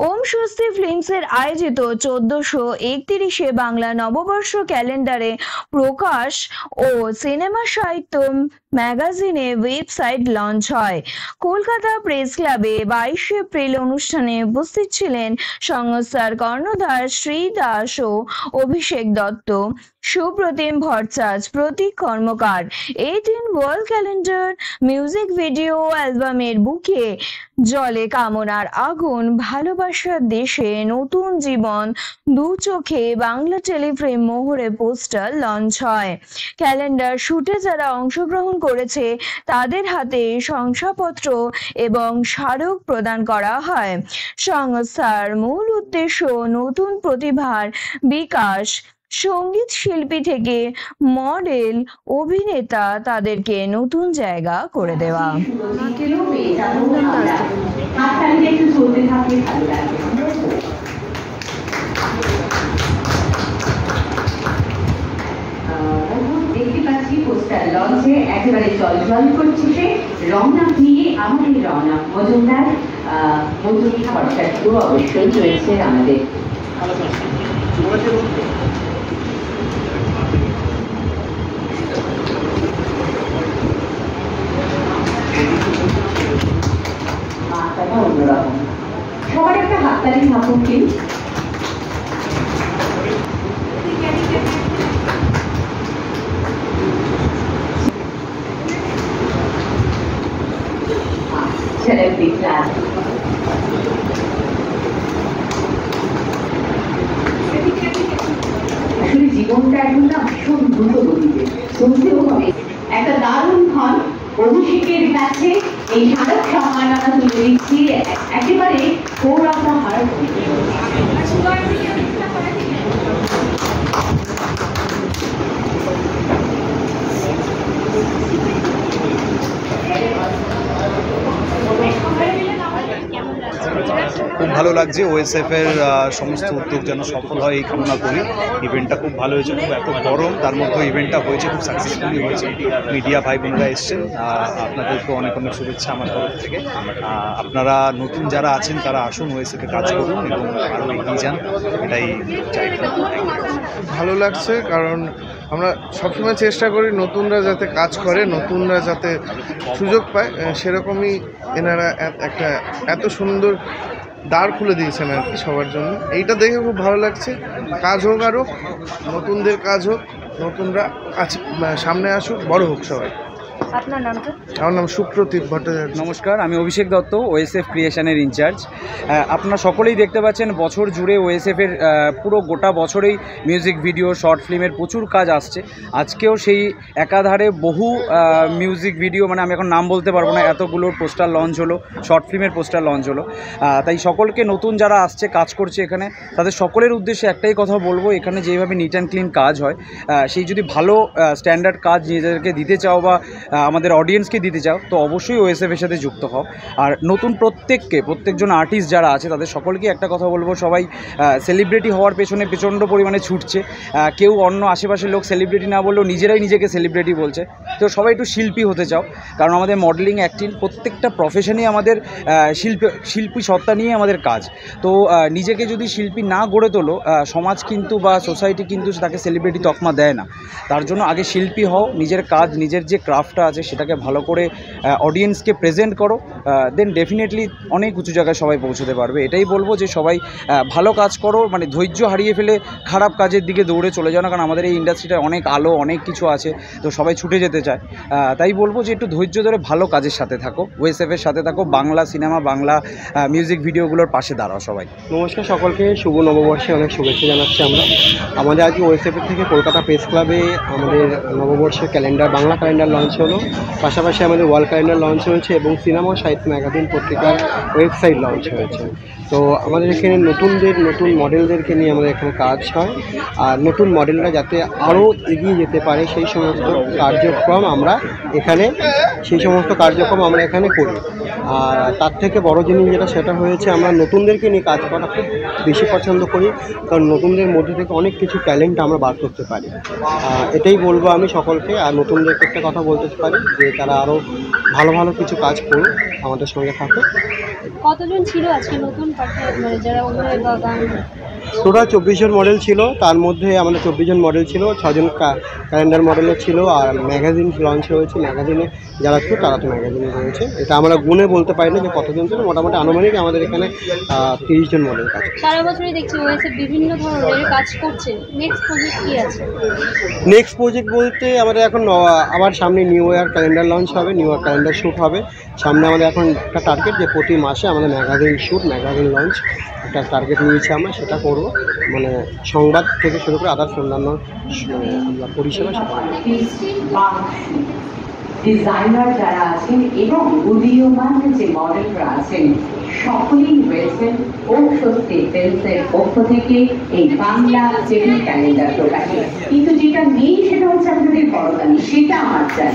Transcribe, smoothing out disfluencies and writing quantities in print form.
ওম স্বস্তি ফিল্মসের আয়োজিত 1431 বাংলা নববর্ষ ক্যালেন্ডারে প্রকাশ ও সিনেমা সাহিত্য ম্যাগাজিনে ওয়েবসাইট লঞ্চ হয়। কলকাতা প্রেস ক্লাবে 22 এপ্রিল অনুষ্ঠানে উপস্থিত ছিলেন সংস্থার কর্ণধার শ্রী দাস ও অভিষেক দত্ত, সুপ্রতিম ভট্টাচার্য, প্রতীক কর্মকার। 18 ওয়ার্ল্ড ক্যালেন্ডার মিউজিক ভিডিও অ্যালবামের বুকে জলে কামনার আগুন, ভালোবাসার দেশে নতুন জীবন, দু চোখে বাংলা টেলিফিল্ম মোহরে পোস্টার লঞ্চ হয়। ক্যালেন্ডার শুটে যারা অংশগ্রহণ করেছে তাদের হাতে শংসাপত্র এবং স্মারক প্রদান করা হয়। সংস্থার মূল উদ্দেশ্য নতুন প্রতিভার বিকাশ, সঙ্গীত শিল্পী থেকে মডেল, অভিনেতা তাদেরকে নতুন জায়গা করে দেওয়া। দেখতে পাচ্ছি পোস্টার লঞ্চে একেবারে জল করছে সে রওনা নিয়ে আমাদের রওনা মজুমদার, মজুরি ভট্টাচার্য অবশ্যই রয়েছে আমাদের। অন্যরকম সবার একটা হাততালি থাকুক প্লিজ। আসলে জীবনটা এখন না ভীষণ দ্রুত গতিতে চলতেও হবে। একটা দারুণ ক্ষণ অভিষেকের কাছে এই স্মারক সম্মান আমরা তুলে দিচ্ছি একেবারে গৌরবটা হারার। খুব ভালো লাগছে। ওএসএফ এর সমস্ত উদ্যোগ যেন সফল হয় এই কামনা করি। ইভেন্টটা খুব ভালো হয়েছে, খুব এত গরম তার মধ্যে ইভেন্টটা হয়েছে, খুব সাকসেসফুলি হয়েছে। মিডিয়া ভাই বোনেরা এসছেন, আপনাদেরকে অনেক অনেক শুভেচ্ছা আমার তরফ থেকে। আপনারা নতুন যারা আছেন তারা আসুন, ওএসএফে কাজ করুন এবং আরও এগিয়ে যান, এটাই চাই। ভালো লাগছে কারণ আমরা সবসময় চেষ্টা করি নতুনরা যাতে কাজ করে, নতুনরা যাতে সুযোগ পায়, সেরকমই এনারা একটা এত সুন্দর দ্বার খুলে দিয়েছেন আর কি সবার জন্য। এইটা দেখে খুব ভালো লাগছে। কাজ হোক আরও, নতুনদের কাজ হোক, নতুনরা সামনে আসুক, বড় হোক সবাই। আপনার নামটা? আমার নাম সুপ্রতীপ ভট্টাচার্য। নমস্কার, আমি অভিষেক দত্ত, ওএসএফ ক্রিয়েশনের ইনচার্জ। আপনারা সকলেই দেখতে পাচ্ছেন বছর জুড়ে ওএসএফের পুরো গোটা বছরেই মিউজিক ভিডিও, শর্ট ফিল্মের প্রচুর কাজ আসছে। আজকেও সেই একাধারে বহু মিউজিক ভিডিও, মানে আমি এখন নাম বলতে পারবো না, এতগুলোর পোস্টার লঞ্চ হলো, শর্ট ফিল্মের পোস্টার লঞ্চ হলো। তাই সকলকে, নতুন যারা আসছে কাজ করছে এখানে, তাদের সকলের উদ্দেশ্যে একটাই কথা বলবো, এখানে যেভাবে নিট অ্যান্ড ক্লিন কাজ হয়, সেই যদি ভালো স্ট্যান্ডার্ড কাজ নিজেদেরকে দিতে চাও বা আমাদের অডিয়েন্সকে দিতে চাও তো অবশ্যই ওএসএফের সাথে যুক্ত হও। আর নতুন প্রত্যেকজন আর্টিস্ট যারা আছে তাদের সকলকে একটা কথা বলবো, সবাই সেলিব্রিটি হওয়ার পেছনে প্রচণ্ড পরিমাণে ছুটছে। কেউ অন্য আশেপাশের লোক সেলিব্রিটি না বললেও নিজেরাই নিজেকে সেলিব্রিটি বলছে। তো সবাই একটু শিল্পী হতে চাও, কারণ আমাদের মডেলিং, অ্যাক্টিং প্রত্যেকটা প্রফেশনেই আমাদের শিল্পী সত্তা নিয়ে আমাদের কাজ। তো নিজেকে যদি শিল্পী না গড়ে তোলো, সমাজ কিন্তু বা সোসাইটি কিন্তু তাকে সেলিব্রিটি তকমা দেয় না। তার জন্য আগে শিল্পী হও, নিজের কাজ, নিজের যে ক্রাফটটা আছে সেটাকে ভালো করে অডিয়েন্সকে প্রেজেন্ট করো, দেন ডেফিনেটলি অনেক উঁচু জায়গায় সবাই পৌঁছতে পারবে। এটাই বলবো যে সবাই ভালো কাজ করো, মানে ধৈর্য হারিয়ে ফেলে খারাপ কাজের দিকে দৌড়ে চলে যাও না, কারণ আমাদের এই ইন্ডাস্ট্রিটা অনেক আলো, অনেক কিছু আছে, তো সবাই ছুটে যেতে চায়। তাই বলবো যে একটু ধৈর্য ধরে ভালো কাজের সাথে থাকো, ওএসএফের সাথে থাকো, বাংলা সিনেমা, বাংলা মিউজিক ভিডিওগুলোর পাশে দাঁড়াও সবাই। নমস্কার সকলকে, শুভ নববর্ষে অনেক শুভেচ্ছা জানাচ্ছি আমরা। আমাদের আজকে ওএসএফের থেকে কলকাতা প্রেস ক্লাবে আমাদের নববর্ষের ক্যালেন্ডার, বাংলা ক্যালেন্ডার লঞ্চ হলো। পাশাপাশি আমাদের ওয়ার্ল্ড ক্যালেন্ডার লঞ্চ হয়েছে এবং সিনেমা সাহিত্য ম্যাগাজিন পত্রিকার ওয়েবসাইট লঞ্চ হয়েছে। তো আমাদের এখানে নতুন মডেলদেরকে নিয়ে আমাদের এখানে কাজ হয়, আর নতুন মডেলরা যাতে আরও এগিয়ে যেতে পারে সেই সমস্ত কার্যক্রম আমরা এখানে করি। আর তার থেকে বড় জিনিস যেটা, সেটা হয়েছে আমরা নতুনদেরকে নিয়ে কাজ করা খুব বেশি পছন্দ করি, কারণ নতুনদের মধ্যে থেকে অনেক কিছু ট্যালেন্ট আমরা বার করতে পারি। এটাই বলবো আমি সকলকে। আর নতুনদেরকে একটা কথা বলতে পারি যে তারা আরও ভালো ভালো কিছু কাজ করুক, আমাদের সঙ্গে থাকে। কতজন ছিল আজকে নতুন মানে যারা অভিনয় বা গান? টোটাল 24 জন মডেল ছিল, তার মধ্যে আমাদের 24 জন মডেল ছিল, 6 জন ক্যালেন্ডার মডেলের ছিল, আর ম্যাগাজিন লঞ্চ হয়েছে, ম্যাগাজিনে যারা ছিল তারা তো ম্যাগাজিনে রয়েছে। এটা আমরা গুণে বলতে পারি না যে কতজন ছিল, মোটামুটি আনুমানিক আমাদের এখানে 30 জন মডেল কাজ। সারা বছরই দেখছি ওএসএফ বিভিন্ন ধরনের কাজ করছে, নেক্সট প্রজেক্ট কী আছে? নেক্সট প্রজেক্ট বলতে আমাদের এখন আবার সামনে নিউ ইয়ার ক্যালেন্ডার লঞ্চ হবে, নিউ ইয়ার ক্যালেন্ডার শ্যুট হবে সামনে। আমাদের এখন একটা টার্গেট যে প্রতি মাসে আমাদের ম্যাগাজিন শ্যুট, ম্যাগাজিন লঞ্চ একটা টার্গেট নিয়েছি আমরা, সেটা করব। মানে সংবাদ থেকে শুরু করে আদার্স অন্যান্য আমরা পরিষেবা সেটা। ডিজাইনার যারা আছেন এবং উদীয়মান যে মডেলরা আছেন সকলেই রয়েছেন ও স্বস্তি ফিল্মসের পক্ষ থেকে এই বাংলা টিভি ক্যালেন্ডার প্রকাশে। কিন্তু যেটা নেই সেটা হচ্ছে আপনাদের করতালি, সেটা আমার চাই।